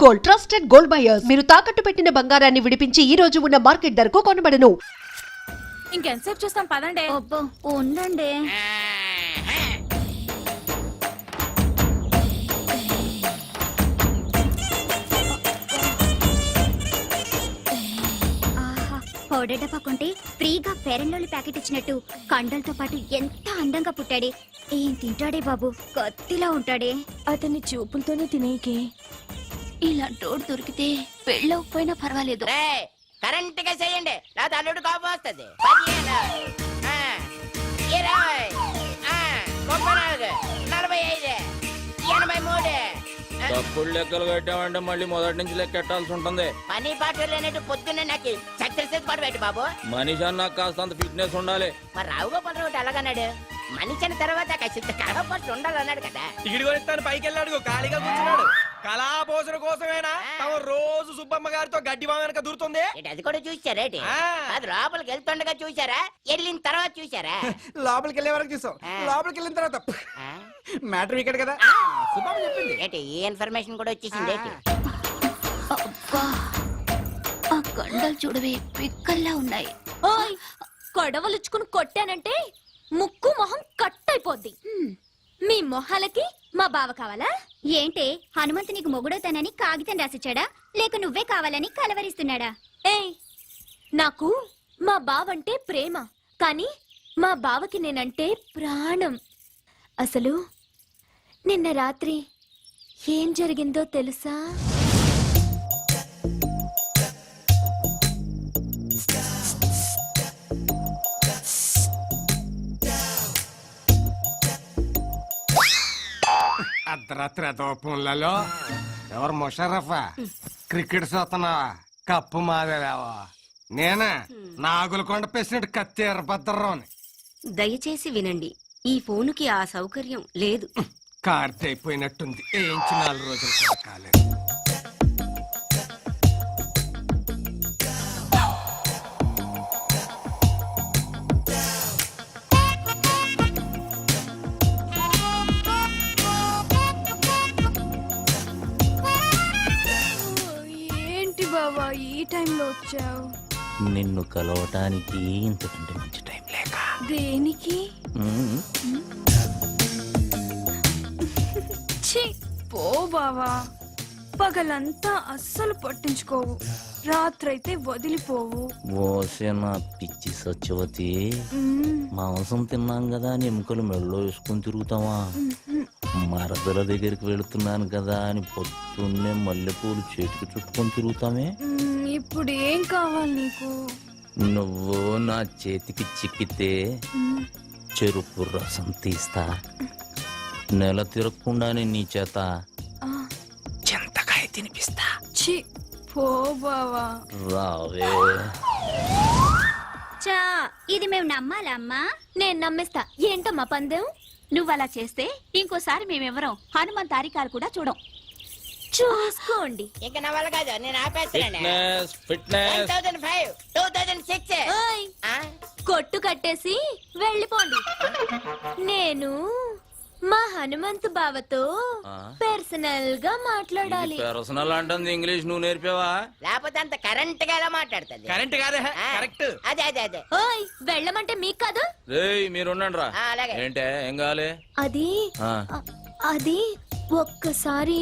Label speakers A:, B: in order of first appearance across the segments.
A: Gold, trusted gold buyers. మీరు తాకట్టు పెట్టిన బంగారాన్ని విడిపించి ఈ రోజు ఉన్న మార్కెట్ ధరకు కొనబడను.
B: ఇంకెంతసేపు చూస్తాం పదండి.
C: అబ్బో ఉండండి. పౌడర్ డబ్బాకుంటే ఫ్రీగా ఫెయిర్ అండ్ లవ్లీ ప్యాకెట్ ఇచ్చినట్టు కండలతో పాటు ఎంత అందంగా పుట్టాడే. ఏం తింటాడే బాబు, కత్తిలా ఉంటాడే.
B: అతన్ని చూపులతోనే తినేకి ఇలాంటోడు దొరికితే పెళ్ళవకపోయినా పర్వాలేదు.
D: కరెంట్ గా చేయండి, లేదా అల్లుడు కోపం వస్తుంది. 15, 20, 34, 45, 83.
E: తప్పుడు లెక్కలు కట్టామంటే మళ్ళీ మొదటి నుంచి లెక్కెట్టాల్సి ఉంటుంది.
D: పని పాటలు లేనట్టు పొద్దున్నే నాకు చక్కెర పాటు పెట్టి బాబు.
E: మనిషి అన్నా కాస్త ఫిట్నెస్ ఉండాలి.
D: మరి రావుగోపాల్ రావు ఎలాగన్నాడు? మనిషి అన్న తర్వాత ఖచ్చితంగా కడపట్లు ఉండాలన్నాడు కదా.
F: టికెట్ కొనిస్తాను పైకి వెళ్ళాడు, ఖాళీగా కూర్చున్నాడు. కళాపోషణ కోసమేనా రోజు సుబ్బమ్మ గారితో గడ్డి బామ వెనక దూరుతుంది.
D: అది కూడా చూసారేటి? అది లోపలికి వెళ్తుండగా చూసారా, వెళ్ళిన తర్వాత చూసారా?
F: లోపలికి వెళ్ళే వరకు చూసాం, లోపలికి వెళ్ళిన తర్వాత మ్యాటర్ ఇక్కడ కదా సుబ్బమ్మ చెప్పింది.
D: ఏంటి ఈ ఇన్ఫర్మేషన్ కూడా వచ్చేసింది ఏంటి?
B: అబ్బా ఆ కండలు చూడవే పిక్కల్లా ఉన్నాయి. ఓయ్ కొడవలుచ్చుకుని కొట్టానంటే ముక్కు మొహం కట్ అయిపోద్ది. మీ మొహాలకి మా బావ కావాలా?
C: ఏంటే హనుమంతు నీకు మొగుడవుతానని కాగితం రాసిచ్చాడా, లేక నువ్వే కావాలని కలవరిస్తున్నాడా?
B: ఏయ్ నాకు మా బావంటే ప్రేమ, కానీ మా బావకి నేనంటే ప్రాణం. అసలు నిన్న రాత్రి ఏం జరిగిందో తెలుసా?
G: అర్ధరాత్రి దోపంలలో ఎవరు ముషరఫా క్రికెట్ చూస్తున్నావా? కప్పు మాదేవా? నేనే నాగులకొండ ప్రెసిడెంట్ కత్తేర భద్రరావుని.
H: దయచేసి వినండి, ఈ ఫోనుకి ఆ సౌకర్యం లేదు.
G: కార్తె అయిపోయినట్టుంది, ఏంచి 4 రోజులు కూడా కాలేదు.
B: ఏంటి బావా ఈ టైంలో వచ్చావు?
E: నిన్ను కలవటానికి ఇంతకంటే మంచి టైం లేక.
B: దేనికి? ఛీ పో బావా, పగలంతా అస్సలు పట్టించుకోవు, రాత్రైతే వదిలిపోవు.
E: ఓసే నా పిచ్చి సత్యవతి, మాంసం తిన్నాం కదా అని ఎముకలు మెళ్ళో వేసుకుని తిరుగుతావా? మరదల దగ్గరికి వెళుతున్నాను కదా అని పొద్దున్నే మల్లెపూలు చేతికి చుట్టుకొని తిరుగుతామే.
B: ఇప్పుడు ఏం కావాలి నీకు?
E: నువ్వు నా చేతికి చిక్కితే చెరుకు రసం తీస్తా, నెల తిరగకుండానే నీ చేత చింతకాయ తినిపిస్తా.
B: ఛీ పో బావా.
E: రావే.
C: చా ఇది మేము నమ్మాలా అమ్మా?
B: నేను నమ్మేస్తా. ఏంటమ్మా పందెం?
H: నువ్వు అలా చేస్తే ఇంకోసారి మేమెవరం హనుమంత్ తారికాలు కూడా చూడం.
B: చూసుకోండి.
D: ఇంకా నా వల్ల కాదు, నేను ఆపేస్తున్నాను.
E: ఫిట్నెస్
D: 2005, 2006.
B: ఓయ్, కొట్టు కట్టేసి వెళ్ళిపోండి. నేను మా హనుమంతు బావతో పర్సనల్ గా మాట్లాడాలి.
E: పర్సనల్ అంటుంది ఇంగ్లీష్ నువ్వు నేర్పావా?
D: లేకపోతే అంత కరెంట్ గా ఎలా మాట్లాడుతుంది?
F: కరెంట్ కాదే కరెక్ట్.
D: అదే అదే అదే.
B: ఓయ్ వెళ్ళమంటే మీకు కాదు.
E: రేయ్ మీరుండండి రా.
D: అలాగే.
E: ఏంటే ఏం కావాలి?
B: అది అది ఒక్కసారి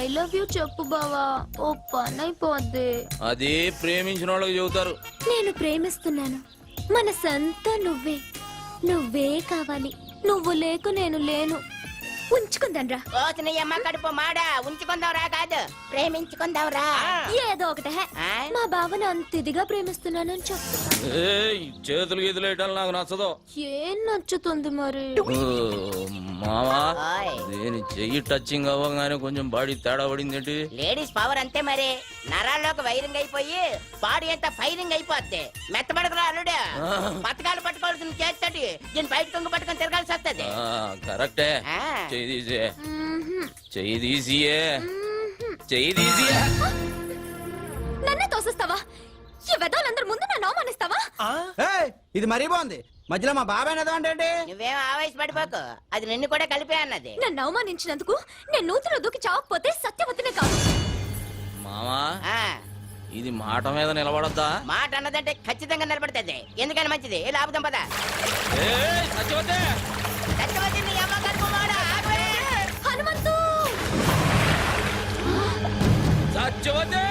B: ఐ లవ్ యూ చెప్పు బావా, ఓ పని అయిపోద్ది.
E: అది ప్రేమించిన వాళ్ళకి చెబుతారు.
B: నేను ప్రేమిస్తున్నాను, మనసంతా నువ్వే, నువ్వే కావాలి. నువ్వు లేకు నేను లేను. ఉంచుకుందాంరా.
D: కోసినయ్యమ్మ కడుపు మాడా, ఉంచుకుందాంరా కాదు ప్రేమించుకుందాంరా.
B: ఏదో ఒకటే మా బావని అంత ఇదిగా ప్రేమిస్తున్నానని చెప్తున్నా.
E: చేతులు గీతులు వేయటం నాకు నచ్చదు.
B: ఏం నచ్చుతుంది మరి?
E: మావా నేను చెయ్యి టచింగ్ అవ్వగానే కొంచెం బాడీ తేడా పడింది ఏంటి?
D: లేడీస్ పవర్ అంతే మరి, నరాల్లోకి వైరింగ్ అయిపోయి బాడీ అంతా ఫైరింగ్ అయిపోద్ది. మెత్తబడకురా అల్లుడు, పథకాలు పట్టుకోవాల్సిన చేస్తాడు, దీని బయట కొంగు పట్టుకొని తిరగాల్సి వస్తుంది.
E: కరెక్టే. చెయ్యి తీసే, చెయ్యి తీసియే, చెయ్యి తీసియే.
B: నన్నే తోసిస్తావా? ఈ వెదవులందరి ముందు నన్ను అవమానిస్తావా?
F: ఇది మరీ బాగుంది. మధ్యలో మా బాబాయ్ అంటే
D: నువ్వేం ఆవేశపడిపోకు, అది నిన్ను కూడా కలిపే అన్నది.
B: నన్ను అవమానించినందుకు నేను నూతిలో దూకి చావకపోతే సత్యవతినే కాదు.
E: ఇది మాట మీద నిలబడద్దా?
D: మాట అన్నదంటే ఖచ్చితంగా నిలబడుతుంది. ఎందుకని మంచిది. ఏ లాభం పద.
E: సత్యవతి
D: సత్యవతి నీ అమ్మ కడుపుమాడా. ఆగవే.
B: హనుమంతు
E: సత్యవతి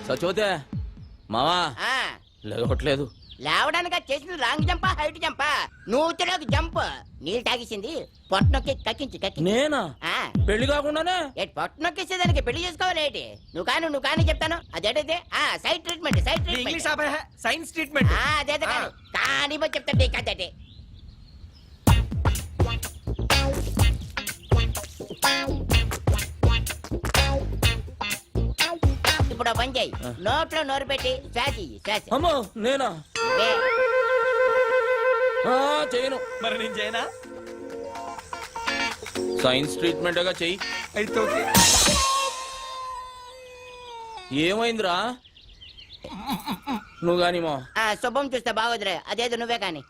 E: సత్యవతి మావా
D: ఆ,
E: లేవట్లేదు.
D: లేవడానికి చేసిన లాంగ్ జంపా హైట్ జంపా? నూతిలోకి జంప్. నీళ్ళు తాగేసింది. పొట్టనొక్కి కక్కించి
E: నేనా?
D: ఆ,
E: పెళ్లి కాకుండానే
D: ఏంటి పొట్టనొక్కేసేదానికి పెళ్లి చేసుకోవాలి ఏంటి? నువ్వు కానీ చెప్తాను. అదేంటిది? సైడ్ ట్రీట్మెంట్
F: ఇంగ్లీష్ ఆపే సైన్స్ ట్రీట్మెంట్.
D: అదే కానీ చెప్తాండి కదండి. ఇప్పుడు పని చేయి. నోట్లో నోరు పెట్టి శ్వాస.
E: అమ్మో నేనా? చేయను.
F: మరి నేను చేయనా?
E: సైన్స్ ట్రీట్మెంట్ గా చెయ్యి.
F: అయితే ఓకే.
E: ఏమైందిరా? నువ్వు గాని మా
D: శుభం చూస్తే బాగోదురే. అదేదో నువ్వే కానీ.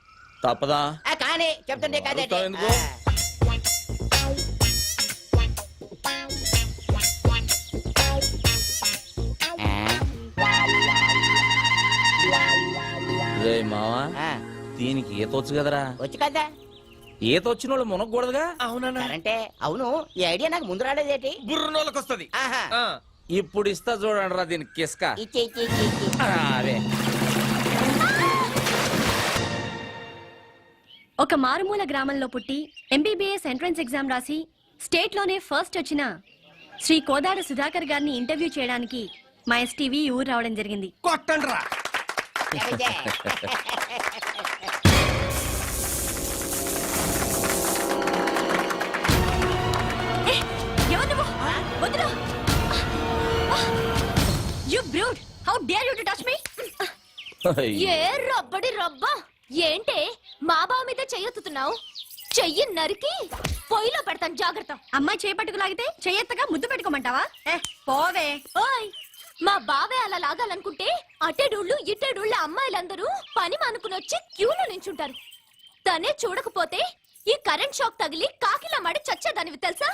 E: తప్పదా?
D: కానీ చెప్తుంటే
E: అరుస్తావు
D: కదండి.
E: ఎందుకు? రే మావా, దీనికి ఈత వచ్చు కదరా?
D: వచ్చు కదా.
E: ఈత వచ్చిన వాళ్ళు మునగకూడదుగా?
F: అవునన్నా.
D: అంటే అవును. ఈ ఐడియా నాకు ముందు రాలేదేటి?
F: బుర్రనోళ్ళకి వస్తుంది.
D: ఆహా.
E: ఇప్పుడు ఇస్తా చూడండి రా దీనికి కిస్క.
D: ఇచ్చి.
E: అదే
I: ఒక మారుమూల గ్రామంలో పుట్టి ఎంబీబీఎస్ ఎంట్రన్స్ ఎగ్జామ్ రాసి స్టేట్లోనే ఫస్ట్ వచ్చిన శ్రీ కోదాడ సుధాకర్ గారిని ఇంటర్వ్యూ చేయడానికి మా ఎస్టీవీ ఊరు రావడం జరిగింది.
F: కొట్టండి రా.
I: ఎవరు నువ్వు? వదిలు. You brute! How dare you to touch me?
B: ఏ రబ్బడి రబ్బా. ఏంటే మా బావ మీద చెయ్యొత్తుతున్నావు? చెయ్యి నరికి పొయ్యిలో పెడతాను. జాగ్రత్త.
I: అమ్మాయి చేపట్టుకు లాగితే చెయ్యెత్తగా ముద్దు పెట్టుకోమంటావా? పోవే.
B: ఓయ్, మా బావే అలా లాగాలనుకుంటే అటెడూళ్ళు ఇటెడూళ్ళ అమ్మాయిలందరూ పని మానుకుని వచ్చి క్యూలో నించుంటారు. తనే చూడకపోతే ఈ కరెంట్ షాక్ తగిలి కాకిలా మడి చచ్చేదానివి తెలుసా?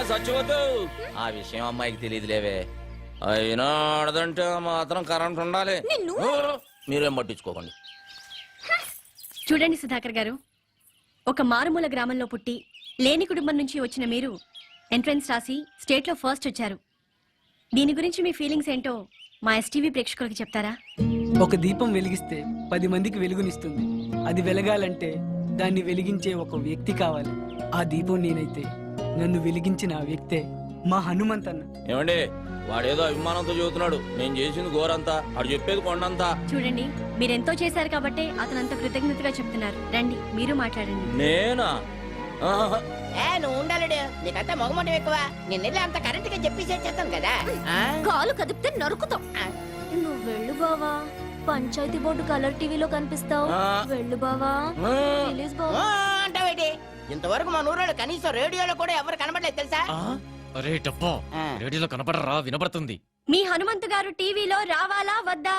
E: సచ్చిపోతు ఆ విషయం అమ్మాయికి తెలియదులేవే. అయినా ఆడదంటే మాత్రం కరెంట్ ఉండాలి.
B: నిన్ను
E: మీరేం పట్టించుకోకండి.
I: చూడండి సుధాకర్ గారు, ఒక మారుమూల గ్రామంలో పుట్టి లేని కుటుంబం నుంచి వచ్చిన మీరు ఎంట్రన్స్ రాసి స్టేట్లో ఫస్ట్ వచ్చారు. దీని గురించి మీ ఫీలింగ్స్ ఏంటో మా ఎస్టీవీ ప్రేక్షకులకు చెప్తారా?
J: ఒక దీపం వెలిగిస్తే 10 మందికి వెలుగునిస్తుంది. అది వెలగాలంటే దాన్ని వెలిగించే ఒక వ్యక్తి కావాలి. ఆ దీపం నేనైతే నన్ను వెలిగించిన ఆ వ్యక్తే మా హనుమంతన్న.
E: ఏమండి, వాడేదో అభిమానంతో చెబుతున్నాడు. నేను చేసింది గోరంతా, వాడు చెప్పేది కొండంతా.
I: చూడండి, మీరెంతో చేశారు కాబట్టి అతను అంత కృతజ్ఞతగా చెప్తున్నారు. రండి మీరు మాట్లాడండి.
E: నేనా? ఆహా.
D: నువ్వు ఉండాలడు. నీకంతా మొగమటం ఎక్కువ. నేను అంత కరెంట్ గా చెప్పేసి చేస్తాను కదా.
B: కాలు కదిపితే నరుకుతాం. నువ్వు వెళ్ళు బావా. పంచాయతీ బోర్డు కలర్ టీవీలో కనిపిస్తావు. వెళ్ళు బావా. ప్లీజ్ బావా.
D: అంటావేటి? ఇంతవరకు మా నూరులో కనీసం రేడియోలో కూడా ఎవరు కనబడలేదు తెలుసా?
F: అరే డబ్బా, రేడియోలో కనపడరా? వినపడుతుంది.
I: మీ హనుమంతు గారు టీవీలో రావాలా వద్దా?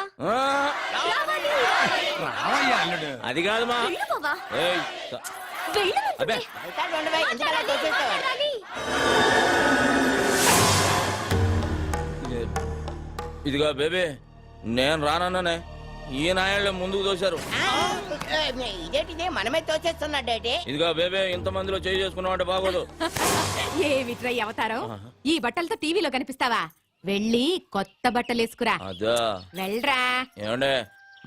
G: రావయ్యా అల్లుడు.
E: అది కాదు మా.
B: వెళ్ళు బావా.
E: ఏయ్,
B: వెళ్ళు.
E: అబ్బే
D: అవుతాడు ఉండవే. ఎందుకు అలా తోసేస్తావు?
E: ఇదిగా బేబీ, నేను రానన్నానే. ఈ నాయాళ్ళే ముందుకు తోశారు.
D: ఇదేంటిది మనమే తోచేస్తున్నాడేటి?
E: ఇదిగా బేబే, ఇంత మందిలో చేయి చేసుకున్నావు అంటే బాగోదు.
K: ఏమిట్రా అవతారం? ఈ బట్టలతో టీవీలో కనిపిస్తావా? వెళ్ళి కొత్త బట్టలు వేసుకురా.
E: అదా
K: వెళ్ళరా.
E: ఏమండే,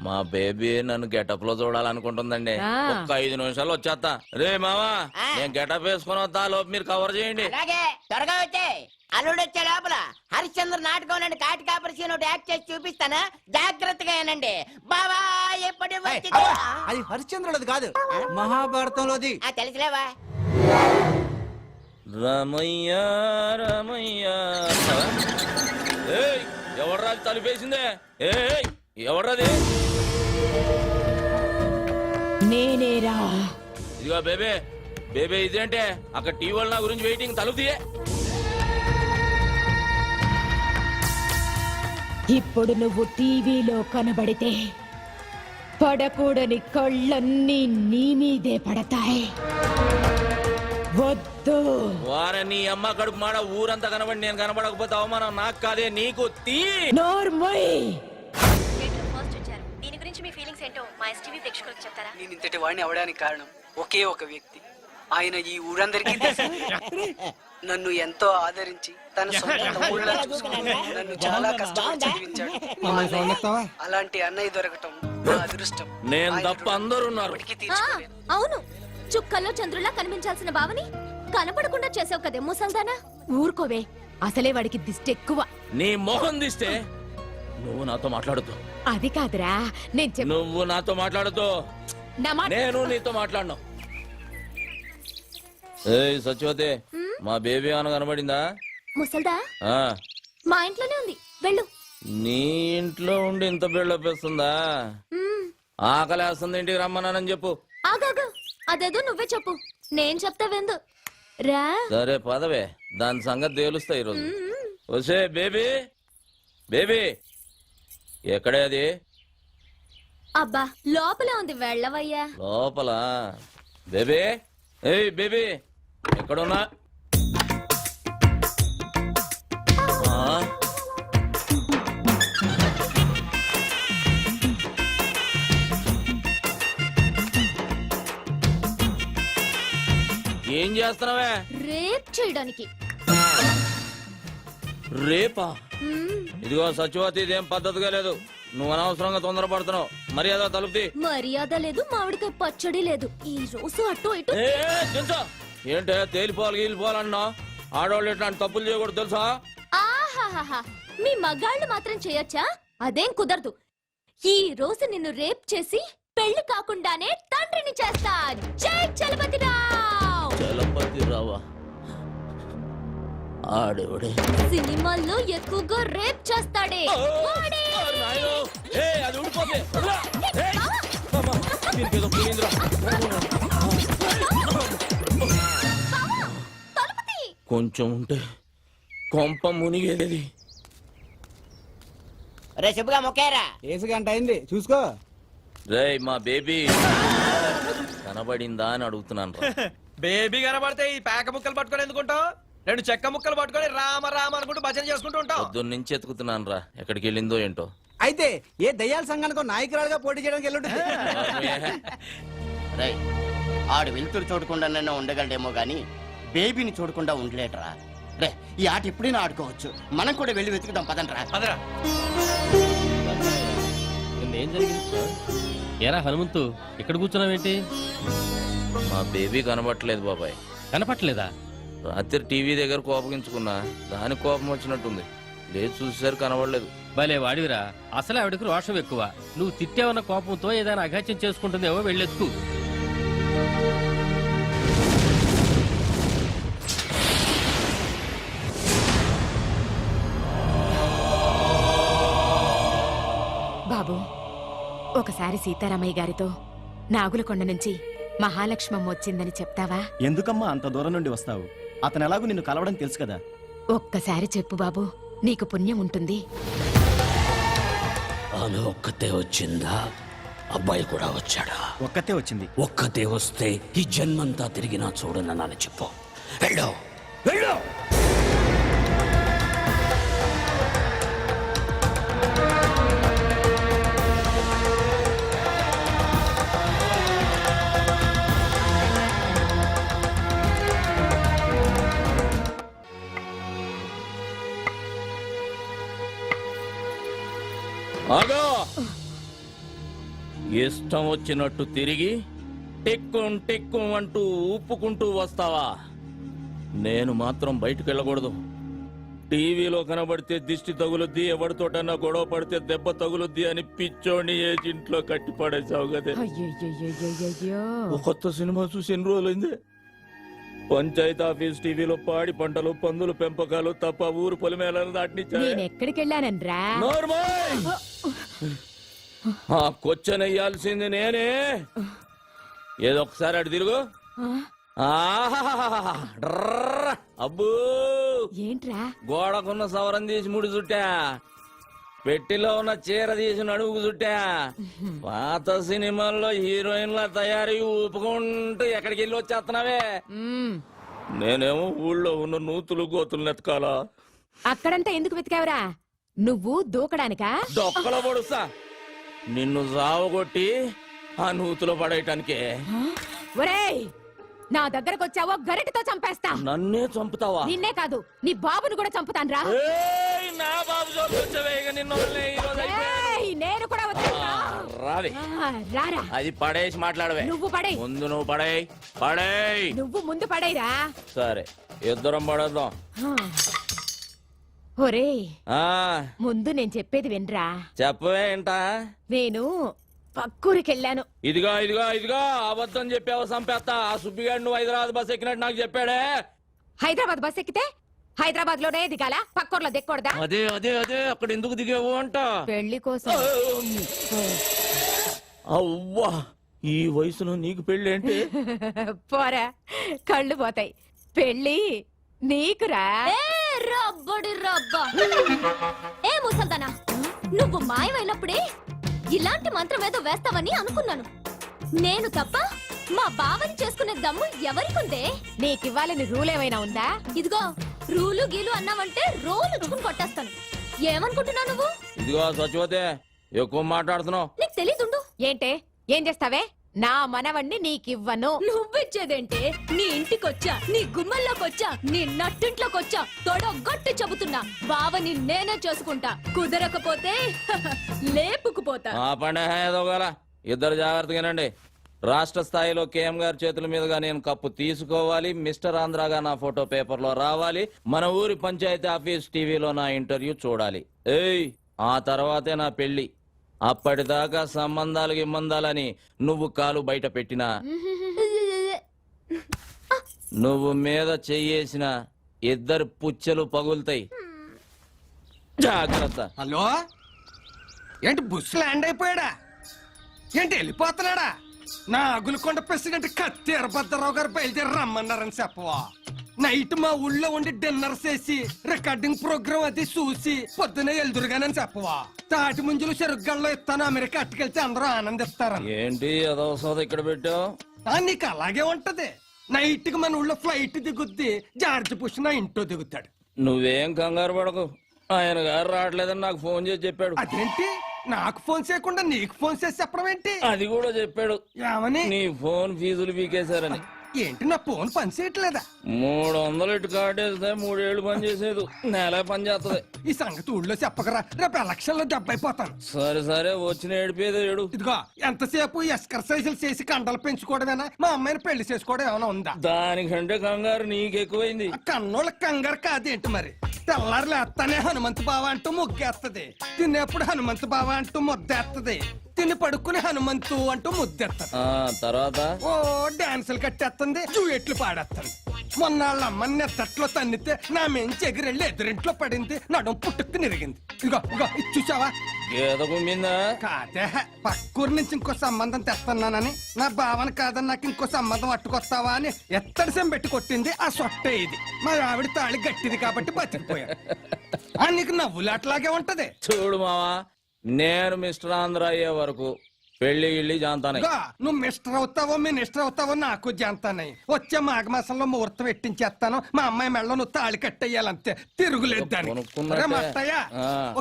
E: మా బేబీ నన్ను గెటప్ లో చూడాలనుకుంటుందండి. ఒక్క 5 నిమిషాలు వచ్చేస్తా. రే మావా, నేను గెటప్ వేసుకుని వస్తా. లోపు మీరు కవర్ చేయండి.
D: అలాగే, త్వరగా వచ్చే. అల్లుడు వచ్చే లోపల హరిశ్చంద్ర నాటకం నుండి కాటి కాపరి సీన్ ఒకటి యాక్ట్ చేసి చూపిస్తాను. జాగ్రత్తగా ఏనండి బావా. ఎప్పటి వచ్చింది?
L: అది హరిశ్చంద్రులది కాదు, మహాభారతంలోది.
D: తెలుసులేవా?
E: రమయ్య రమయ్య. ఏయ్, ఎవడ్రాది తలుపేసిందే? ఏయ్, ఎవడ్రాది?
K: నేనేరా.
E: ఇదిగో బేబే, బేబే ఇదేంటే అక్కడ టీవీ వాళ్ళ నా గురించి వెయిటింగ్. తలుపు తీయే.
K: ఇప్పుడు నువ్వు టీవీలో కనబడితే పడకూడని కళ్ళన్నీ నీ మీదే పడతాయి. వద్దు.
E: వారే నీ అమ్మ కడుపు మాడ ఊరంతా కనబడి నేను కనబడకపోతే అవమానం నాకు కాదే నీకు.
K: నోర్మోయ్.
I: స్టేట్లో ఫస్ట్ వచ్చారు. దీని గురించి మీ ఫీలింగ్స్ ఏంటో మా ఎస్టీవీ ప్రేక్షకులకు చెప్తారా?
J: నేను ఇంతటి వాడిని అవడానికి కారణం ఒకే ఒక వ్యక్తి. ఆయన ఈ ఊరందరికీ తెలుసు. నన్ను ఎంతో ఆదరించి తన సొంత తమ్ముళ్ళ చూసుకుని నన్ను చాలా కష్టపడి చదివించాడు. మా అన్నయ్య. అలాంటి అన్నయ్య దొరకటం నా అదృష్టం.
E: నేను
J: ఆయన
E: తప్ప అందరూ ఉన్నారు.
J: రుణం ఎప్పటికీ తీర్చుకోలేను.
B: అవును, చుక్కల్లో చంద్రులా కనిపించాల్సిన బావని కనపడకుండా చేసావు కదే ముసల్దానా.
K: ఊరుకోవే, అసలే వాడికి దిష్టి ఎక్కువ.
E: నీ మొహం తీస్తే నువ్వు నాతో మాట్లాడుతూ.
K: అది కాదురా, నేను
E: నువ్వు నాతో మాట్లాడుతూ.
K: నా మాట
E: నేను నీతో మాట్లాడను. ఏయ్ సత్యవతి, మా బేబీ ఏమైనా కనబడిందా?
B: ముసల్దా
E: ఆ,
B: మా ఇంట్లోనే ఉంది, వెళ్ళు.
E: నీ ఇంట్లో ఉండి ఇంత బిల్డప్ ఇస్తుందా? ఆకలి వేస్తుంది, ఇంటికి రమ్మన్నానని చెప్పు.
B: ఆగాగు, అదేదో నువ్వే చెప్పు, నేను చెప్తా వెందు రా.
E: సరే పదవే, దాని సంగతి తేలుస్తా ఈరోజు. వసే బేబీ, బేబీ ఎక్కడే అది?
B: అబ్బా లోపలే ఉంది, వెళ్ళవయ్యా.
E: లోపల. బేబీ, ఏయ్ బేబీ ఎక్కడున్నా? ఆ? ఏం చేస్తున్నావే?
B: రేప్ చేయడానికి.
E: రేపా?
B: మ్మ్.
E: ఇదిగో సత్యవతి, ఇదేం పద్ధతిగా లేదు. నువ్వు అనవసరంగా తొందరపడుతున్నావు. మర్యాద తలుపుతి.
B: మర్యాద లేదు, మామిడికాయ పచ్చడి లేదు. ఈ రోజు అటు ఇటు.
E: ఏంటే తేలిపోవాలి గీలిపోవాలన్నా? ఆడవాళ్ళు ఇట్లాంటి తప్పులు చేయకూడదు తెలుసా?
B: ఆహాహాహా, మీ మగాళ్ళు మాత్రం చేయొచ్చా? అదేం కుదరదు. ఈ రోజు నిన్ను రేప్ చేసి పెళ్లి కాకుండానే తండ్రిని చేస్తా. జై చలపతిరావ్.
E: చలపతి రావా? ఆడేవాడే
B: సినిమాల్లో ఎక్కువగా రేప్ చేస్తాడే వాడే.
E: అది ఊడిపోతే దీనికేదో పులిందిరా.
B: తలుపుతీ.
E: కొంచెం ఉంటే కొంప మునిగేది.
D: రే శుభ్గా మొక్కేరా.
L: ఏసు గంట అయింది చూసుకో.
E: రేయ్ మా బేబీ కనబడిందా అని అడుగుతున్నాను రా.
F: బేబీ కనబడితే ఈ పేక ముక్కలు పట్టుకొని ఎందుకుంటావు? రెండు చెక్క ముక్కలు పట్టుకొని రామ రామ అనుకుంటూ భజన చేసుకుంటూ ఉంటావు.
E: పొద్దున్న నుంచి ఎత్తుకుతున్నాను రా, ఎక్కడికి వెళ్ళిందో ఏంటో.
L: అయితే ఏ దయ్యాల సంఘానికి నాయకురాలుగా పోటీ చేయడానికి వెళ్ళుంటుంది.
D: రే ఆడు వెలుతురు చూడకుండా ఉండగలడేమో గాని బేబీని చూడకుండా ఉండలేటరా. రే ఈ ఆట ఎప్పుడైనా ఆడుకోవచ్చు. మనం కూడా వెళ్ళి వెతుకుదాం పదండ్రా.
F: పదరా.
M: ఏం జరిగింది సార్? ఏరా హనుమంతు, ఇక్కడ కూర్చున్నావేంటి?
E: మా బేబీ కనబట్టలేదు బాబాయ్.
M: కనపట్లేదా?
E: రాత్రి టీవీ దగ్గర కోపగించుకున్నా, దానికి కోపం వచ్చినట్టుంది. లేదు చూసేసరికి కనబడలేదు.
M: భలే వాడివిరా. అసలు ఆవిడకు రోషం ఎక్కువ. నువ్వు తిట్టేవన్న కోపంతో ఏదైనా అఘాత్యం చేసుకుంటుందేమో, వెళ్ళెత్తుకు.
K: బాబు, ఒకసారి సీతారామయ్య గారితో నాగులకొండ నుంచి మహాలక్ష్మమ్మ వచ్చిందని చెప్తావా?
M: ఎందుకమ్మా అంత దూరం నుండి వస్తావు? అతను ఎలాగో నిన్ను కలవడం తెలుసు కదా.
K: ఒక్కసారి చెప్పు బాబు, నీకు పుణ్యం ఉంటుంది.
E: ఆమె ఒక్కతే వచ్చిందా? అబ్బాయి కూడా వచ్చాడా?
M: ఒక్కతే వచ్చింది.
E: ఒక్కతే వస్తే ఈ జన్మంతా తిరిగినా చూడనని చెప్పు. వెళ్ళు, వెళ్ళు. ఆగో! ఇష్టం వచ్చినట్టు తిరిగి టెక్కుం టెక్కుం అంటూ ఊపుకుంటూ వస్తావా? నేను మాత్రం బయటకు వెళ్ళకూడదు. టీవీలో కనబడితే దిష్టి తగులుద్ది, ఎవరితోటన్నా గొడవ పడితే దెబ్బ తగులుద్ది అని పిచ్చోడిని ఏజింట్లో కట్టి పడేసావు కదే. ఓ కొత్త సినిమా చూసి ఎన్ని రోజులైంది? పంచాయతీ ఆఫీస్ టీవీలో పాడి పంటలు, పందులు పెంపకాలు తప్ప ఊరు పొలిమేళను దాటినిచ్చా.
K: ఎక్కడికి వెళ్ళానరా?
E: ఆ కొచ్చనెయ్యాల్సింది నేనే. ఏదో ఒకసారి అటు తిరుగు. అబ్బూ,
K: ఏంట్రా?
E: గోడకున్న సవరం తీసి ముడి చుట్టా, పెట్టిలో ఉన్న చీర తీసి నడుముకు చుట్టా. పాత సినిమాల్లో హీరోయిన్ల తయారీ ఊపుకుంటూ ఎక్కడికి వెళ్ళి వచ్చేస్తున్నావే? నేనేమో ఊళ్ళో ఉన్న నూతులు గోతులు ఎతకాలా?
K: అక్కడంతా ఎందుకు వెతికావురా? నువ్వు దూకడానికా?
E: దొక్కల పొడుస్తా నిన్ను జావగొట్టి ఆ నూతులో పడేయటానికే.
K: ఒరేయ్, నా దగ్గరకు వచ్చావో గరిటతో చంపేస్తా.
E: నన్నే చంపుతావా?
K: నిన్నే కాదు, నీ బాబును కూడా చంపుతాన్రా.
E: ఏయ్, నా బాబు జోలికి వచ్చావే, ఇక నిన్ను వదిలేయ్, ఈ రోజు అయిపోయింది.
K: ఏయ్, నేను కూడా వచ్చేస్తా.
E: రావే,
K: రారా.
E: అది పడేసి మాట్లాడవే.
K: నువ్వు పడేయ్.
E: ముందు నువ్వు పడేయ్. పడేయ్.
K: నువ్వు ముందు పడేరా.
E: సరే, ఇద్దరం పడేద్దాం.
K: ఒరేయ్,
E: ఆ
K: ముందు నేను చెప్పేది వినరా.
E: చెప్పవే ఏంటా?
K: నేను పక్కూరికెళ్ళాను.
E: ఇదిగా ఇదిగా ఇదిగా అబద్ధం చెప్పావు, సంపేస్తా. ఆ సుబ్బిగాడు నువ్వు హైదరాబాద్ బస్ ఎక్కినట్టు నాకు చెప్పాడే.
K: హైదరాబాద్ బస్ ఎక్కితే హైదరాబాద్ లోనే దిగాల, పక్కూర్లో దిక్కకూడదా?
E: అదే అదే అదే, అక్కడ ఎందుకు దిగావు అంట.
K: పెళ్లి కోసం.
E: అవ్వా, ఈ వయసులో నీకు పెళ్లి ఏంటి?
K: పోరా, కళ్ళు పోతాయి. పెళ్లి నీకురా.
B: రబ్బడి రబ్బా. ఏ ముసల్దానా, నువ్వు మాయమైనప్పుడే ఇలాంటి మంత్రం ఏదో వేస్తావని అనుకున్నాను. నేను తప్ప మా బావని చేసుకునే దమ్ము ఎవరికుందే?
K: నీకివ్వాలని రూల్ ఏమైనా ఉందా?
B: ఇదిగో, రూలు గీలు అన్నావంటే రోలు చుకుని కొట్టేస్తాను. ఏమనుకుంటున్నావు నువ్వు?
E: ఇదిగో సచివతే, ఎక్కువ మాట్లాడుతున్నావు.
B: నీకు తెలీదుండు.
K: ఏంటే, ఏం చేస్తావే? నా మనవణ్ణి నీకివ్వను.
B: నువ్విచ్చేదేంటే? నీ ఇంటికొచ్చా, నీ గుమ్మల్లోకొచ్చా, నీ నట్టింట్లోకొచ్చా తొడగొట్టి చెబుతున్నా, బావని నేనే చేసుకుంటా. కుదరకపోతే లేపుకుపోతా.
E: ఆ పండే ఏదోగల, ఇద్దరు జాగ్రత్తగానండి. రాష్ట్ర స్థాయిలో కేఎం గారి చేతుల మీదుగా నేను కప్పు తీసుకోవాలి. మిస్టర్ ఆంధ్రాగా నా ఫోటో పేపర్లో రావాలి. మన ఊరి పంచాయతీ ఆఫీస్ టీవీలో నా ఇంటర్వ్యూ చూడాలి. ఏయ్, ఆ తర్వాతే నా పెళ్లి. అప్పటిదాకా సంబంధాలు గిమ్మందాలని నువ్వు కాలు బయట పెట్టినా, నువ్వు మీద చెయ్యేసిన ఇద్దరు పుచ్చెలు పగులుతాయి. జాగ్రత్త.
G: హలో, ఏంటి బుస్ ల్యాండ్ అయిపోయాడా? ఏంటి వెళ్ళిపోతున్నాడా? నా అగులకొండ ప్రెసిడెంట్ కత్తి ఎర్రభద్రరావు గారు బయలుదేరి రమ్మన్నారని చెప్పవా? నైట్ మా ఊళ్ళో ఉండి డిన్నర్ చేసి రికార్డింగ్ ప్రోగ్రామ్ అది చూసి పొద్దునే ఎల్దురుగానని చెప్పవా? తాటి ముంజులు చెరుగ్గల్లో ఇస్తాను, అమెరికా అట్టుకెళ్తే అందరూ ఆనందిస్తారు.
E: ఏంటి అదో సోద ఇక్కడ పెట్టావు?
G: నీకు అలాగే ఉంటది. నైట్ కి మన ఊళ్ళో ఫ్లైట్ దిగుద్ది, జార్జ్ బుష్ నా ఇంట్లో దిగుతాడు.
E: నువ్వేం కంగారు పడకు, ఆయన గారు రావట్లేదని నాకు ఫోన్ చేసి చెప్పాడు.
G: అదేంటి, నాకు ఫోన్ చేయకుండా నీకు ఫోన్ చేసి చెప్పడం ఏంటి?
E: అది కూడా చెప్పాడు.
G: ఏమని?
E: నీ ఫోన్ ఫీజులు పీకేశారని.
G: ఏంటి, నా ఫోన్ పని చేయట్లేదా?
E: 300 ఇటు కాటేస్తే 3 ఏళ్ళు పని చేసేది, నెల పని చేస్తుంది.
G: ఈ సంగతి ఊళ్ళో చెప్పకరా, రేపు ఎలక్షన్ లో దెబ్బైపోతాను.
E: సరే సరే, వచ్చిన ఏడిపోయేది ఏడు.
G: ఇదిగో, ఎంతసేపు ఎక్సర్సైజులు చేసి కండలు పెంచుకోవడమేనా? మా అమ్మాయిని పెళ్లి చేసుకోవడం ఏమైనా ఉందా?
E: దానికంటే కంగారు నీకెక్కువైంది.
G: కన్నోళ్ళ కంగారు కాదేంటి మరి? తెల్లారు లేస్తానే హనుమంతు బావ అంటూ ముగ్గేస్తది, తినేప్పుడు హనుమంతు బావ అంటూ ముద్దేస్తది, తిని పడుకుని హనుమంతు అంటూ ముద్దెత్తది.
E: తర్వాత
G: ఓ డాన్సులు కట్టేస్తుంది, జూయెట్లు పాడేస్తుంది. మొన్న వాళ్ళ అమ్మని నెత్తట్లో తన్నితే నా మెంచి ఎగిరెళ్ళి ఎదురింట్లో పడింది, నడుం పుట్టుకు నిరిగింది. ఇగో ఇగో, ఇది చూసావా?
E: గేద కుమ్మిందా?
G: కాదే, పక్కూరు నుంచి ఇంకో సంబంధం తెస్తున్నానని, నా భావన కాదని నాకు ఇంకో సంబంధం అట్టుకొస్తావా అని ఎత్తడి సెం పెట్టి కొట్టింది. ఆ సొట్టే ఇది. మా ఆవిడ తాళి గట్టిది కాబట్టి బతికిపోయాడు. నీకు నవ్వులాట్లాగే ఉంటది.
E: చూడు మావా, నేను మిస్టర్ ఆంధ్ర అయ్యే వరకు పెళ్లి గిళ్ళి జాంతానే.
G: నువ్వు మిస్టర్ అవుతావో మినిస్టర్ అవుతావో నాకు జాంతానయ్యి. వచ్చే మాఘమాసంలో ముహూర్తం పెట్టించేస్తాను. మా అమ్మాయి మెళ్ళ నువ్వు తాళి కట్టేయాలంతే, తిరుగులేదు దానికి. మట్టయ్యా,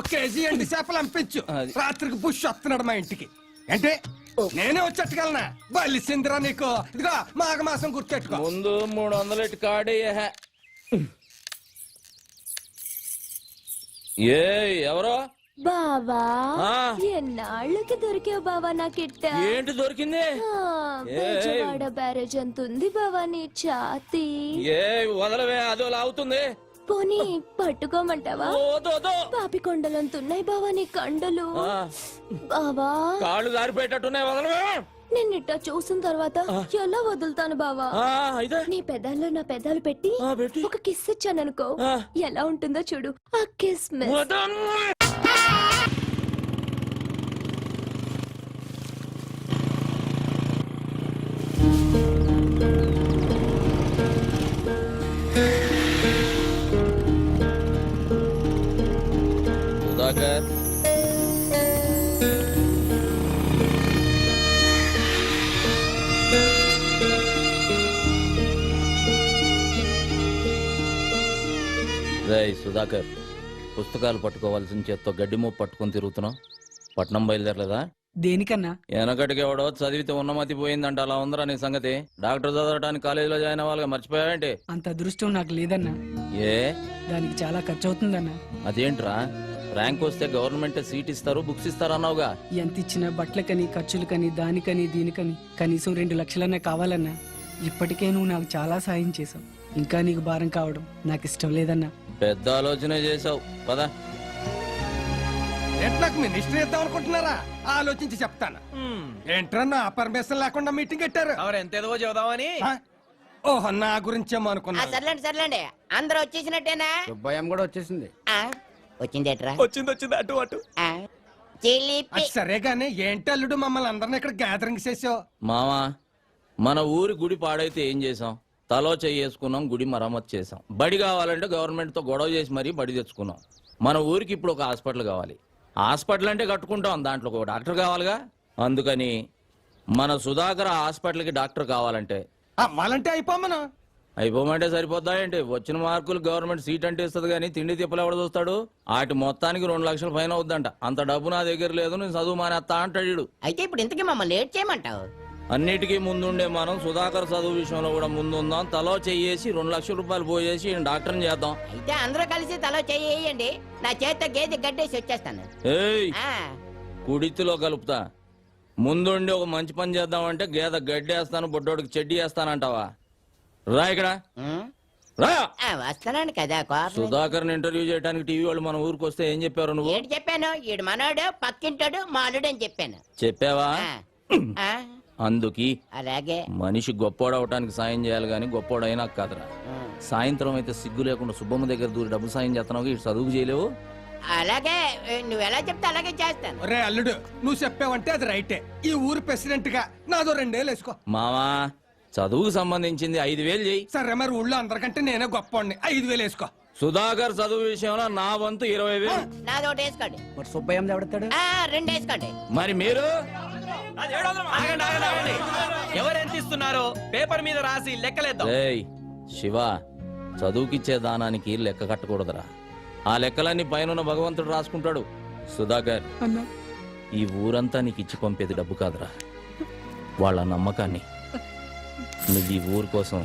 G: ఒక కేజీ ఎండి చేపలు పంపించు. రాత్రికి బుష్ వస్తున్నాడు మా ఇంటికి. అంటే నేనే వచ్చేట్టుకెళ్ళనా? బలిసిందిరా నీకు. ఇదిగో, మాఘమాసం గుర్తెట్టుకో.
E: ముందు 300 ఇటు కాడేయ. ఏ ఎవరో
B: బావా, ఎన్నాళ్ళకి దొరికావు బావా నాకిట్ట.
E: ఏంటి దొరికింది?
B: బెజవాడ బ్యారేజ్ అంత ఉంది బావా నీ ఛాతీ.
E: ఏ వదలవే, అదో లాగుతుంది.
B: పోనీ పట్టుకోమంటావా? పాపి కొండలంతున్నాయి బావా నీ కండలు. బావా,
E: కాళ్ళు జారిపోయేటట్టున్నాయి, వదలవే.
B: నిన్నిట్ట చూసిన తర్వాత ఎలా వదులుతాను బావా? నీ పెదాల్లో నా పెదాలు పెట్టి ఒక కిస్ ఇచ్చాననుకో, ఎలా ఉంటుందో చూడు. ఆ కిస్
E: సుధాకర్, రేయ్ సుధాకర్, పుస్తకాలు పట్టుకోవాల్సిన చేత్తో గడ్డి మోపు పట్టుకొని తిరుగుతున్నావు. పట్నం బయలుదేరలేదా?
J: దేనికన్నా?
E: వెనకటికి ఎవడో చదివితే ఉన్నమతి పోయిందంట, అలా ఉందరా నీ సంగతి? డాక్టర్ చదవడానికి కాలేజీలో జాయిన్ అవ్వాలిగా, మర్చిపోయావేంటి?
J: అంత అదృష్టం నాకు లేదన్నా.
E: ఏ
J: దానికి చాలా ఖర్చు అవుతుందన్నా.
E: అదేంట్రా, ర్యాంక్ వస్తే గవర్నమెంట్ సీట్ ఇస్తారు, బుక్స్ ఇస్తారు అన్నావుగా?
J: ఎంత ఇచ్చినా బట్టలకని, ఖర్చులకని, దానికని దీనికని కనీసం 2 లక్షలన్నా కావాలన్నా. ఇప్పటికే నువ్వు నాకు చాలా సాయం చేసావు. ఇంకా నీకు భారం కావడం నాకు ఇష్టం లేదన్నా.
E: పెద్ద ఆలోచన చేసావు పదా.
G: ఏంటి నాకు మినిస్టర్ ఇద్దాం అనుకుంటున్నారా? ఆలోచించి చెప్తాను. ఏంట్రా నా పర్మిషన్ లేకుండా మీటింగ్ పెట్టారు?
F: ఎంతేదో చెబుదామని.
G: ఓహో, నా గురించేమో అనుకున్నా.
D: సర్లేండి సర్లేండి, అందరూ వచ్చేసినట్టేనా?
L: భయం కూడా వచ్చేసింది.
D: వచ్చిందేట్రా?
F: వచ్చింది అటు అటు.
D: చిలిపి.
G: సరే గానీ ఏంటి అల్లుడు మమ్మల్ని అందరిని ఇక్కడ గ్యాదరింగ్ చేసావు?
E: మావా, మన ఊరి గుడి పాడైతే ఏం చేసాం? తలో చేసుకున్నాం, గుడి మరమ్మతు చేసాం. బడి కావాలంటే గవర్నమెంట్ తో గొడవ చేసి మరీ బడి తెచ్చుకున్నాం. మన ఊరికి ఇప్పుడు ఒక హాస్పిటల్ కావాలి. హాస్పిటల్ అంటే కట్టుకుంటాం, దాంట్లో ఒక డాక్టర్ కావాలిగా. అందుకని మన సుధాకర్ హాస్పిటల్కి డాక్టర్ కావాలంటే
G: అవ్వాలంటే అయిపోమను.
E: అయిపోమంటే సరిపోద్దా ఏంటి? వచ్చిన మార్కులు గవర్నమెంట్ సీట్ అంటే ఇస్తుంది కానీ తిండి తిప్పలు ఎవడ చూస్తాడు? వాటి మొత్తానికి 2 లక్షల ఫైన్ అవుద్దంట. అంత డబ్బు నా దగ్గర లేదు, నేను చదువు మానేస్తా అంటాడు.
D: అయితే ఇప్పుడు ఇంతకీ మమ్మల్ని లేట్ చేయమంటావు?
E: అన్నిటికీ ముందుండే మనం సుధాకర్ చదువు విషయంలో కూడా ముందుందాం. తలో చెయ్యేసి 2 లక్షల రూపాయలు పోయేసి ఈయన డాక్టర్ని చేద్దాం.
D: అయితే అందరూ కలిసి తలో చెయ్యండి, నా చేత గేదె గడ్డేసి వచ్చేస్తాను.
E: ఏయ్,
D: ఆ,
E: కుడితిలో కలుపుతా. ముందుండి ఒక మంచి పని చేద్దామంటే గేదె గడ్డేస్తాను, బొడ్డోడికి చెడ్డి వేస్తానంటావా? రా ఇక్కడ
D: ఉం?
E: రా.
D: వస్తున్నాను కదా కోపం.
E: సుధాకర్ని ఇంటర్వ్యూ చేయడానికి టీవీ వాళ్ళు మన ఊరికి వస్తే ఏం చెప్పారు నువ్వు?
D: ఏంటి చెప్పాను? ఈడు మనోడు, పక్కింటాడు, మాలుడు అని చెప్పాను.
E: చెప్పావా?
D: ఆ,
E: అందుకి
D: అలాగే.
E: మనిషి గొప్పోడవటానికి సాయం చేయాలి గాని గొప్పోడైనా కాదురా. సాయంత్రం అయితే సిగ్గు లేకుండా సుబ్బమ్మ దగ్గర దూరి డబ్బు సాయం చేస్తున్నావు, ఇటు చదువుకు చేయలేవు.
D: అలాగే, నువ్వు ఎలా చెప్తే అలాగే చేస్తాను.
G: రే అల్లుడు, నువ్వు చెప్పావంటే అది రైటే. ఈ ఊరు ప్రెసిడెంట్ గా నాదో 2 ఏళ్ళు వేసుకో.
E: మావా, చదువుకు సంబంధించింది 5,000 చెయ్యి.
G: సరే మరి ఊళ్ళో అందరికంటే నేనే గొప్పవాడిని, 5,000 వేసుకో.
E: సుధాకర్ చదువు విషయంలో నా వంతు 20,000.
D: నాదొకటి వేసుకోండి.
L: మరి సుబ్బయ్య ఎవడతాడు?
D: 2 వేసుకోండి.
E: మరి మీరు?
F: ఆగండి, ఆగండి, ఆగండి. ఎవరెంత ఇస్తున్నారో పేపర్ మీద రాసి లెక్కలేద్దాం.
E: రేయ్ శివ, చదువుకిచ్చే దానానికి లెక్క కట్టకూడదురా. ఆ లెక్కలన్నీ పైన భగవంతుడు రాసుకుంటాడు. సుధాకర్,
J: అన్నా,
E: ఈ ఊరంతా నీకు ఇచ్చి పంపేది డబ్బు కాదురా, వాళ్ళ నమ్మకాన్ని. నువ్వు ఈ ఊరు కోసం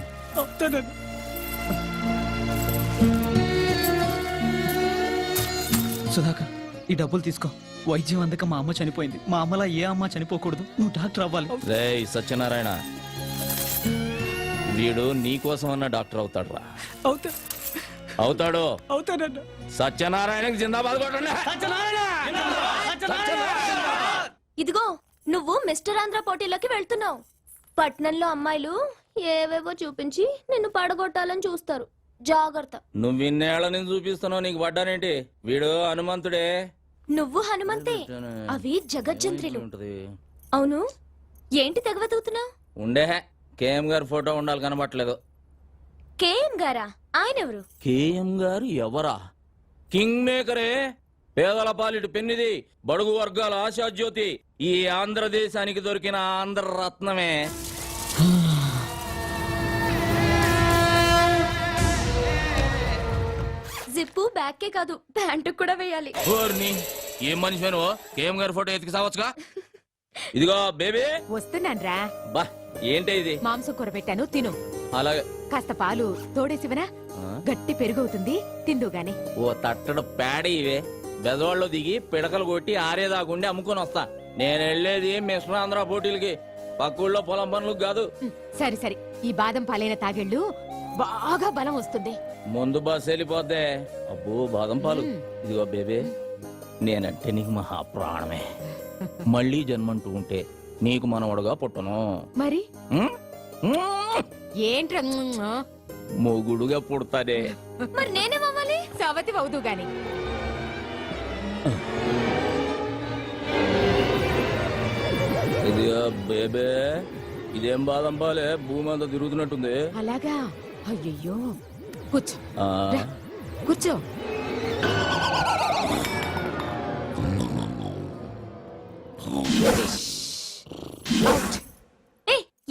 J: సుధాకర్, ఈ డబ్బులు తీసుకో. వైద్యం అందక మా అమ్మ చనిపోయింది. మా అమ్మలా ఏ అమ్మ చనిపోకూడదు. నువ్వు డాక్టర్ అవ్వాలి.
E: రేయ్ సత్యనారాయణ, వీడు నీ కోసం అన్న డాక్టర్ అవుతాడు రా. అవుతాడు.
J: అవుతానన్నా.
E: సత్యనారాయణకి జిందాబాద్ కొట్టండి.
B: ఇదిగో, నువ్వు మిస్టర్ ఆంధ్ర పోటీలోకి వెళ్తున్నావు. పట్నంలో అమ్మాయిలు ఏవేవో చూపించి నిన్ను పడగొట్టాలని చూస్తారు. జాగ్రత్త.
E: నువ్వు ఇన్నేళ్ల నుంచి చూపిస్తున్నావు, నీకు పడ్డానేంటి? వీడు హనుమంతుడే.
B: నువ్వు హనుమంతే, అవి జగజ్జంత్రులు. అవును, ఏంటి తెగవతూతున్నావు?
E: ఉండే కేఎం గారి ఫోటో ఉండాలి, కనబట్టలేదు.
B: కేఎం గారా? ఆయన ఎవరు?
E: కేఎం గారు ఎవరా? కింగ్ మేకరే, పేదల పాలిటి పెన్నిది, బడుగు వర్గాల ఆశాజ్యోతి, ఈ ఆంధ్రదేశానికి దొరికిన ఆంధ్ర రత్నమే.
B: జిప్పు బ్యాక్కే కాదు, ప్యాంటు కూడా వేయాలి.
E: ఏం మనిషి నువ్వు? కేఎం గారి ఫోటో ఎతికి సావచ్చుగా. ఇదిగో బేబీ,
K: వస్తున్నాన్రా.
E: బా ఏంటి ఇది?
K: మాంసం కూర పెట్టాను, తిను.
E: అలాగే.
K: కాస్త పాలు తోడేసివనా? గట్టి పెరుగవుతుంది, తిందు గాని.
E: ఓ తట్టడు పేడ ఇవే. బెదవాళ్ళు దిగి పిడకలు కొట్టి ఆరేదాగుండి అమ్ముకొని వస్తా. నేను వెళ్ళేది మిశ్ర ఆంధ్ర పోటీలకి, పక్కూళ్ళో పొలం పనులకు కాదు.
K: సరే సరే, ఈ బాదం పాలైన తాగేళ్ళు బాగా బలం వస్తుంది.
E: ముందు బస్ వెళ్ళిపోద్దే. అబ్బో బాదం పాలు. ఇదిగో బేబీ, నేనంటే నీకు మహా ప్రాణమే. మళ్ళీ జన్మంటూ ఉంటే నీకు మనవడుగా పుట్టను.
K: మరి ఏంట్రా?
E: మొగుడుగా పుడతానే.
B: మరి నేనేమవ్వాలి?
K: సవతి అవుదు గాని.
E: ఇదిగో బేబే, ఇదేం బాదం పాలే, భూమి అంతా తిరుగుతున్నట్టుంది.
K: అలాగా? అయ్యయ్యో, కూర్చో.
E: ఆ,
K: రా, కూర్చో.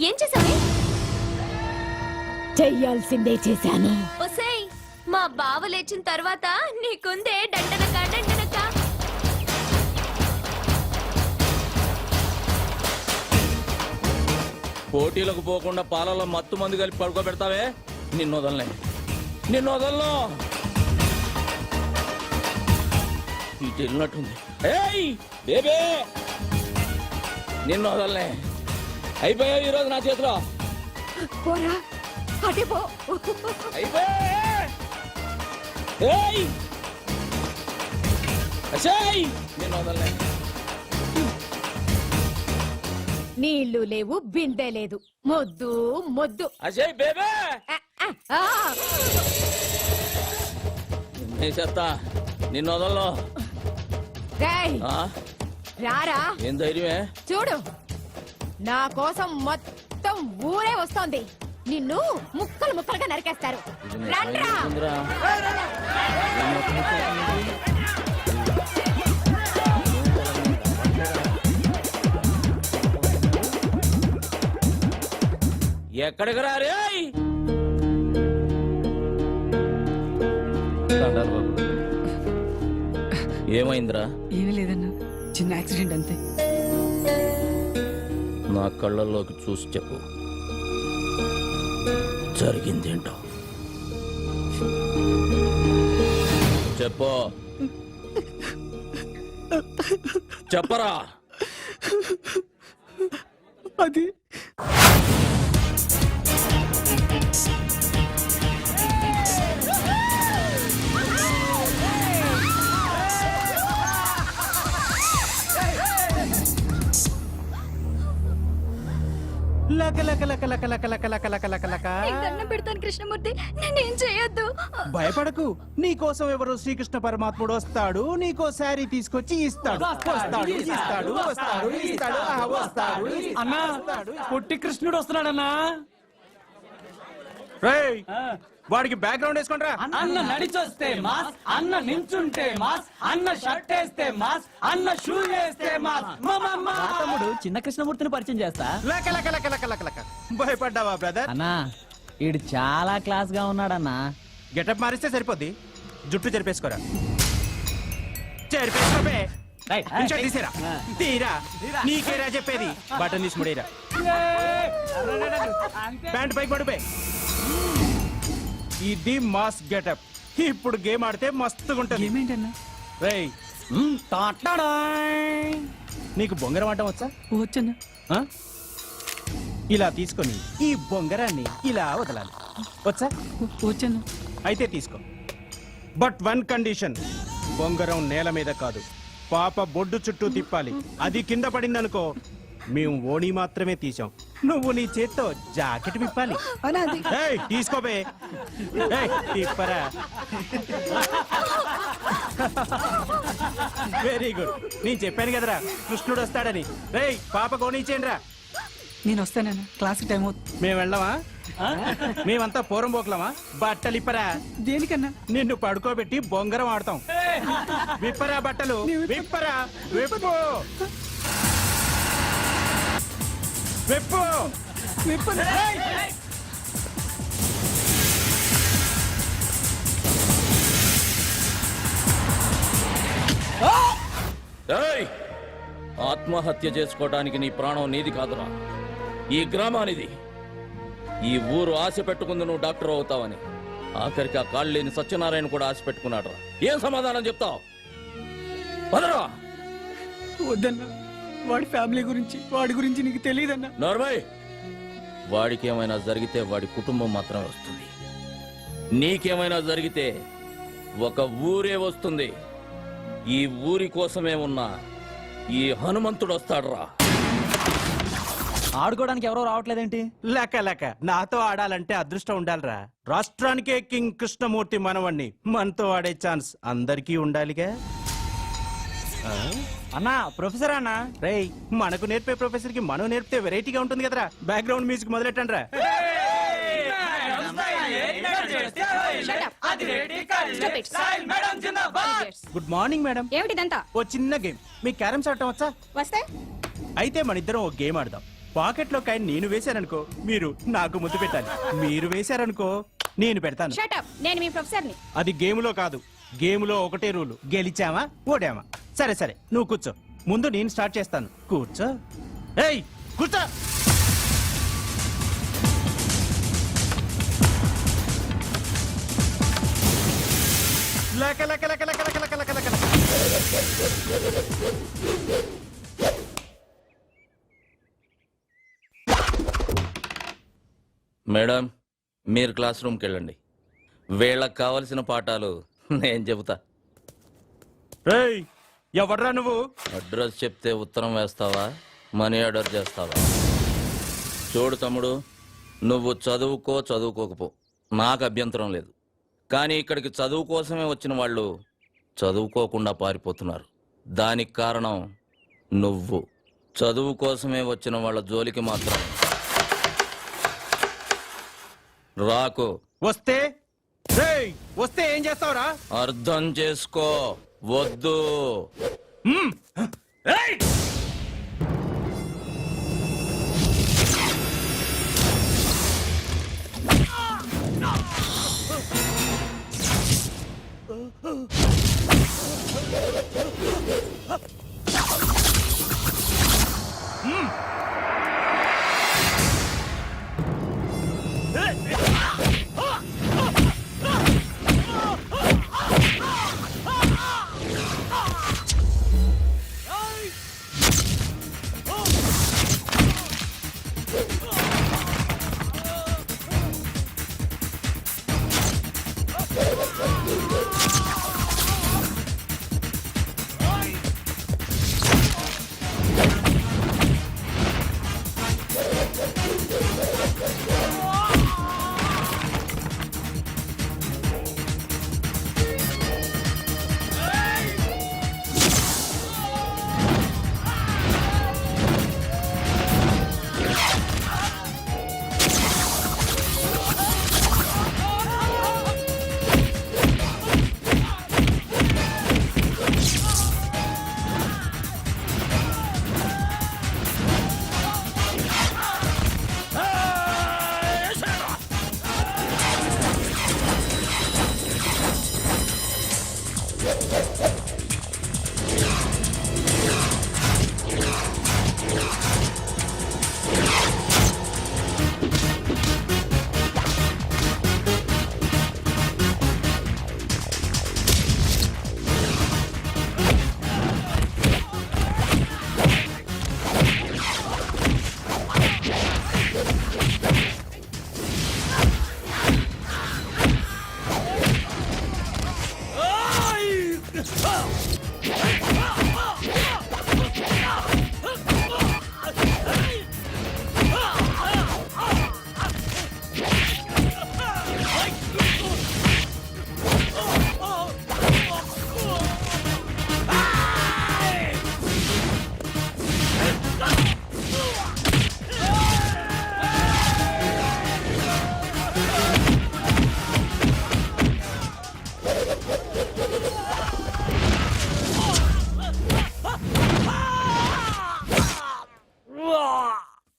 B: ఏం చేసావే?
K: చెయ్యాల్సిందే చేశాను.
B: ఒసేయ్, మా మా బావ లేచిన తర్వాత నీకుందే డండనక డండనక.
E: పోటీలకు పోకుండా పాలలో మత్తు మందు కలిపి పడుకోబెడతావే, నిన్ను వదలనే, నిన్ను వదలను. ఇటు వెళ్ళినట్టుంది. ఏయ్ బేబే, నిన్ను వదలనే. అయిపోయావు ఈరోజు నా చేతిలో.
K: పోరా అటే పో.
E: అయిపోయా. ఏయ్ అసేయ్, నిన్ను వదలనే.
K: నీళ్లు లేవు, బిందె లేదు, మొద్దు మొద్దు.
E: అసేయ్ బేబే,
K: ఆ,
E: చేస్తా, నిన్ను వదలను.
K: రేయ్,
E: ఆ?
K: రారా
E: ఏం ధైర్యమే?
K: చూడు, నా కోసం మొత్తం ఊరే వస్తోంది. నిన్ను ముక్కలు ముక్కలుగా నరికేస్తారు. రండ్రా.
E: ఉందిరా. ఎక్కడికి రారే? ఏమైందిరా?
J: ఏమీ లేదన్నా, చిన్న యాక్సిడెంట్ అంతే.
E: నా కళ్ళల్లోకి చూసి చెప్పు, జరిగిందేంటో చెప్పు. చెప్పరా.
J: అది
L: లక లక లక లక లక లక లక లక లక లక.
C: దండం పెడతాను కృష్ణమూర్తి, నేనేం చేయొద్దు.
L: భయపడకు, నీ కోసం ఎవరు శ్రీకృష్ణ పరమాత్ముడు వస్తాడు, నీకో శారీ తీసుకొచ్చి ఇస్తాడు. వస్తాడు ఇస్తాడు వస్తాడు ఇస్తాడు వస్తాడు.
J: అన్నా, పొట్టి కృష్ణుడు వస్తున్నాడన్నా.
L: రేయ్, వాడికి బ్యాక్గ్రౌండ్ వేసుకుంటా.
J: అన్న నడిచొస్తే మాస్, అన్న నించుంటే మాస్, అన్న షర్ట్ వేస్తే మాస్, అన్న షూ వేస్తే మాస్.
L: తమ్ముడు చిన్న కృష్ణమూర్తిని పరిచయం చేస్తా. లక లక లక లక లక లక. భయపడ్డావా బ్రదర్?
J: అన్నా, ఈడు చాలా క్లాస్ గా ఉన్నాడన్నా.
L: గెటప్ మారిస్తే సరిపోద్ది, జుట్టు చెరిపేసుకోరా. చెరిపేసుకోబే. ఇన్షర్ట్ తీసేరా. తీరా, నీకేరా చెప్పేది. బటన్ తీసి ముడేరా. ప్యాంట్ పైకి పడిపోయి. ఇది మాస్ గెటప్. ఇప్పుడు గేమ్ ఆడితే మస్తుగా ఉంటుంది.
J: ఏమేంటన్నా?
L: రేయ్, నీకు బొంగరం ఆడటం వచ్చా?
J: వచ్చన్నా.
L: ఆ? ఇలా తీసుకొని ఈ బొంగరాన్ని ఇలా వదలాలి. వచ్చా?
J: వచ్చన్నా.
L: అయితే తీసుకో. బట్ వన్ కండిషన్, బొంగరం నేల మీద కాదు, పాప బొడ్డు చుట్టూ తిప్పాలి. అది కింద పడిందనుకో, మేము ఓణి మాత్రమే తీసాం. నువ్వు నీ చేత్తో జాకెట్ విప్పాలి. ఏయ్, తీసుకోబే. ఏయ్, తిప్పరా. Very good. నేను చెప్పాను కదరా కృష్ణుడు వస్తాడని. రేయ్, పాప కోణించేయండి రా.
J: నేను వస్తానన్నా, క్లాస్ టైం అవుతుంది.
L: మేము వెళ్ళామా? మేమంతా పూరం పోకలమా? బట్టలు ఇప్పరా.
J: దేనికన్నా?
L: నిన్ను పడుకోబెట్టి బొంగరం ఆడతాం. విప్పరా బట్టలు, విప్పరా. విప్పు విప్పు విప్పు.
E: ఏయ్! ఆత్మహత్య చేసుకోవడానికి నీ ప్రాణం నీది కాదురా, ఈ గ్రామానిది. ఈ ఊరు ఆశ పెట్టుకుంది నువ్వు డాక్టర్ అవుతావని. ఆఖరికి ఆ కాళ్ళు లేని సత్యనారాయణ కూడా ఆశ పెట్టుకున్నాడు. ఏం సమాధానం చెప్తావు? వదరా.
J: వద్దన్నా, వాడి ఫ్యామిలీ గురించి, వాడి గురించి నీకు తెలియదన్నా.
E: నోర్మయ్, వాడికి ఏమైనా జరిగితే వాడి కుటుంబం మాత్రమే వస్తుంది. నీకేమైనా జరిగితే ఒక ఊరే వస్తుంది. ఈ ఊరి కోసమే ఉన్నా ఈ హనుమంతుడు వస్తాడురా.
L: ఆడుకోవడానికి ఎవరో రావట్లేదేంటి? లెక్క లెక్క, నాతో ఆడాలంటే అదృష్టం ఉండాలిరా. రాష్ట్రానికే కింగ్ కృష్ణమూర్తి మనవణ్ణి. మనతో ఆడే ఛాన్స్ అందరికీ ఉండాలిగా. అన్నా, ప్రొఫెసర్ అన్నా. రేయ్, మనకు నేర్పే ప్రొఫెసర్ కి మనం నేర్పితే వెరైటీగా ఉంటుంది కదరా. బ్యాక్గ్రౌండ్ మ్యూజిక్ మొదలెట్టండి రా. Good morning madam.
K: ఏమిటిదంతా?
L: ఓ చిన్న గేమ్. మీకు క్యారమ్స్ ఆడటం వచ్చా?
K: వస్తే
L: అయితే మన ఇద్దరం ఒక గేమ్ ఆడదాం. పాకెట్ లో కాయని నేను వేశాననుకో, మీరు నాకు ముద్దు పెట్టాలి. మీరు వేశారనుకో, నేను పెడతాను.
K: షటప్, నేను మీ ప్రొఫెసర్ని.
L: అది గేములో కాదు, గేములో ఒకటే రూలు, గెలిచామా ఓడామా. సరే సరే నువ్వు కూర్చో, ముందు నేను స్టార్ట్ చేస్తాను. కూర్చో. ఏయ్ కూర్చో. లక లక లక లక లక లక లక లక.
E: మేడం, మీరు క్లాస్ రూమ్కి వెళ్ళండి. వీళ్ళకి కావలసిన పాఠాలు నేను చెబుతా.
L: ఏయ్ ఎవడ్రా నువ్వు?
E: అడ్రస్ చెప్తే ఉత్తరం వేస్తావా, మనీ ఆర్డర్ చేస్తావా? చూడు తమ్ముడు, నువ్వు చదువుకో చదువుకోకపో, నాకు అభ్యంతరం లేదు. కానీ ఇక్కడికి చదువు కోసమే వచ్చిన వాళ్ళు చదువుకోకుండా పారిపోతున్నారు. దానికి కారణం నువ్వు. చదువు కోసమే వచ్చిన వాళ్ళ జోలికి మాత్రం రాకు.
L: వస్తే వస్తే ఏం చేస్తావురా?
E: అర్థం చేసుకో. వద్దు.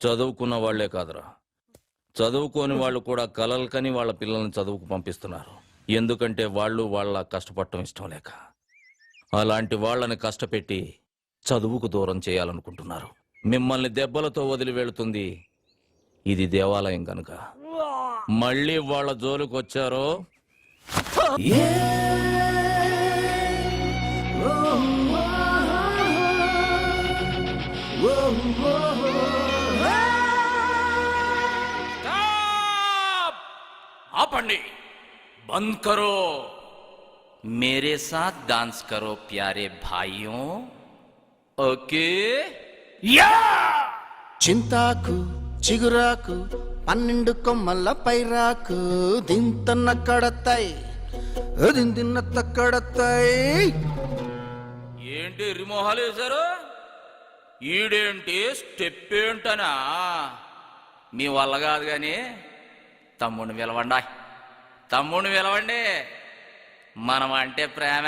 E: చదువుకున్న వాళ్లే కాదురా, చదువుకోని వాళ్ళు కూడా కలలు కని వాళ్ళ పిల్లల్ని చదువుకు పంపిస్తున్నారు. ఎందుకంటే వాళ్ళు వాళ్ళ కష్టపడటం ఇష్టం లేక. అలాంటి వాళ్ళని కష్టపెట్టి చదువుకు దూరం చేయాలనుకుంటున్నారు. మిమ్మల్ని దెబ్బలతో వదిలి వెళుతుంది ఇది దేవాలయం కనుక. మళ్ళీ వాళ్ళ జోలికి వచ్చారో ఆపండి. బంద్ కరో. మేరే సాత్ డాన్స్ కరో ప్యారే భాయియో. ఓకే.
N: చింతాకు చిగురాకు 12 కొమ్మల పైరాకు దింతన్న కడతాయి దింతిన్న తక్కడతాయి.
E: ఏంటి రిమోహాలు వేశారు? ఈడేంటి స్టెప్ ఏంటనా? మీ వల్ల కాదు గాని తమ్ముడిని పిలవండి, తమ్ముడిని పిలవండి. మనం అంటే ప్రేమ.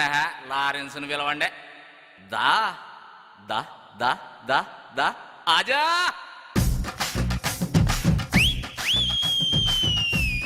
E: లారెన్స్ని పిలవండి. దా దా దా దా దా ఆజా.